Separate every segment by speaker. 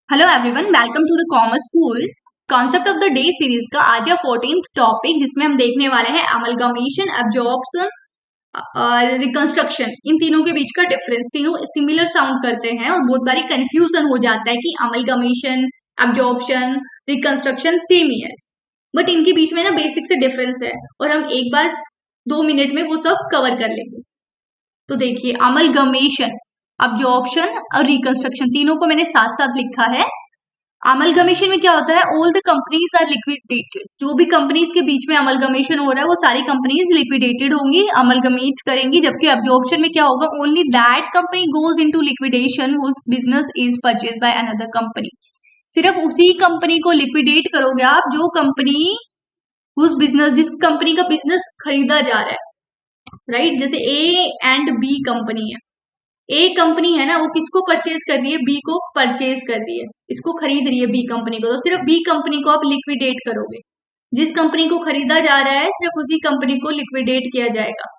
Speaker 1: Hello everyone, welcome to the commerce school. Concept of the day series का आज है 14th topic, जिसमें हम देखने वाले हैं अमलगमेशन, एब्जॉर्प्शन और रिकंस्ट्रक्शन। इन तीनों के बीच का डिफरेंस। तीनों सिमिलर साउंड करते हैं और बहुत बारी कंफ्यूजन हो जाता है कि अमलगमेशन, एब्जॉर्प्शन, रिकंस्ट्रक्शन सेम ही है, बट इनके बीच में ना बेसिक से डिफरेंस है और हम एक बार 2 मिनट में वो सब कवर कर लेंगे। तो देखिए, अमलगमेशन, अब्जॉर्प्शन और रिकंस्ट्रक्शन तीनों को मैंने साथ साथ लिखा है। अमलगमेशन में क्या होता है, all the companies are liquidated. जो भी कंपनीज के बीच में अमलगमेशन हो रहा है वो सारी कंपनीज लिक्विडेटेड होंगी, अमलगमेट करेंगी। जबकि अब्जॉर्प्शन में क्या होगा, only that company goes into liquidation whose business is purchase by another company. सिर्फ उसी कंपनी को लिक्विडेट करोगे आप जो कंपनी, उस बिजनेस, जिस कंपनी का बिजनेस खरीदा जा रहा है, राइट। जैसे ए एंड बी कंपनी है, ए कंपनी है ना, वो किसको परचेज कर रही है, बी को परचेज कर रही है, इसको खरीद रही है बी कंपनी को, तो सिर्फ बी कंपनी को आप लिक्विडेट करोगे। जिस कंपनी को खरीदा जा रहा है सिर्फ उसी कंपनी को लिक्विडेट किया जाएगा।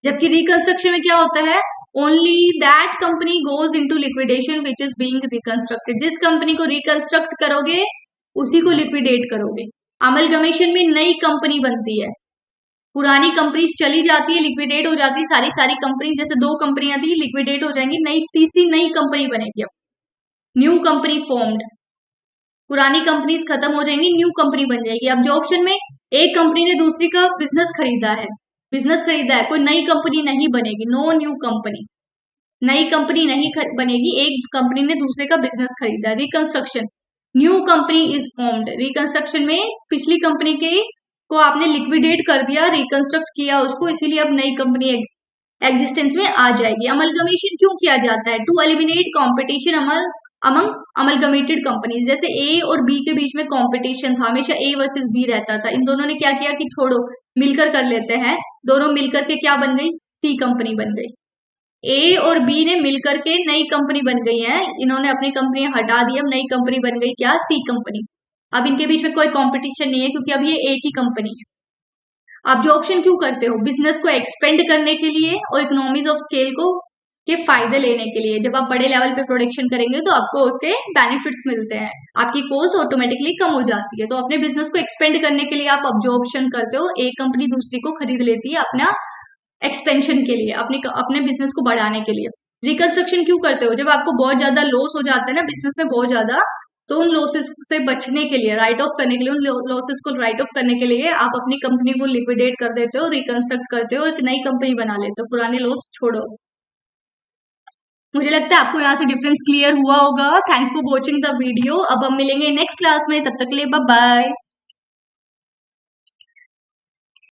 Speaker 1: जबकि रिकंस्ट्रक्शन में क्या होता है, only that company goes into liquidation which is being reconstructed. जिस कंपनी को रिकंस्ट्रक्ट करोगे उसी को लिक्विडेट करोगे। अमलगमेशन में नई कंपनी बनती है, पुरानी कंपनीज चली जाती है, लिक्विडेट हो जाती है, सारी कंपनी, जैसे 2 कंपनियां थी लिक्विडेट हो जाएंगी, तीसरी नई कंपनी बनेगी। अब न्यू कंपनी फॉर्म्ड, पुरानी कंपनीज खत्म हो जाएंगी, न्यू कंपनी बन जाएगी। अब्जॉर्प्शन में एक कंपनी ने दूसरी का बिजनेस खरीदा है, कोई नई कंपनी नहीं बनेगी, नो न्यू कंपनी, नई कंपनी नहीं बनेगी, एक कंपनी ने दूसरे का बिजनेस खरीदा है। Reconstruction, new company is formed. Reconstruction में पिछली कंपनी के को आपने लिक्विडेट कर दिया, रिकंस्ट्रक्ट किया उसको, इसीलिए अब नई कंपनी एग्जिस्टेंस में आ जाएगी। अमलगमेशन क्यों किया जाता है, to eliminate competition among amalgamated companies. जैसे ए और बी के बीच में कॉम्पिटिशन था, हमेशा ए वर्सेस बी रहता था। इन दोनों ने क्या किया कि छोड़ो, मिलकर कर लेते हैं। दोनों मिलकर के क्या बन गई, सी कंपनी बन गई। ए और बी ने मिलकर के नई कंपनी बन गई है, इन्होंने अपनी कंपनी हटा दी, अब नई कंपनी बन गई क्या, सी कंपनी। अब इनके बीच में कोई कंपटीशन नहीं है क्योंकि अब ये एक ही कंपनी है। अब्जॉर्प्शन क्यों करते हो, बिजनेस को एक्सपेंड करने के लिए और इकोनॉमीज ऑफ स्केल को के फायदे लेने के लिए। जब आप बड़े लेवल पे प्रोडक्शन करेंगे तो आपको उसके बेनिफिट्स मिलते हैं, आपकी कॉस्ट ऑटोमेटिकली कम हो जाती है। तो अपने बिजनेस को एक्सपेंड करने के लिए आप अब्जॉर्प्शन करते हो, एक कंपनी दूसरी को खरीद लेती है अपना एक्सपेंशन के लिए, अपने बिजनेस को बढ़ाने के लिए। रिकंस्ट्रक्शन क्यों करते हो, जब आपको बहुत ज्यादा लॉस हो जाता है ना बिजनेस में बहुत ज्यादा, तो उन लॉसेस से बचने के लिए, राइट ऑफ करने के लिए, उन लॉसेस को राइट ऑफ करने के लिए आप अपनी कंपनी को लिक्विडेट कर देते हो, रिकंस्ट्रक्ट करते हो, एक नई कंपनी बना लेते हो, पुराने लॉस छोड़ो। मुझे लगता है आपको यहाँ से डिफरेंस क्लियर हुआ होगा। Thanks for watching the video. अब हम मिलेंगे नेक्स्ट क्लास में, तब तक के लिए बाय बाय।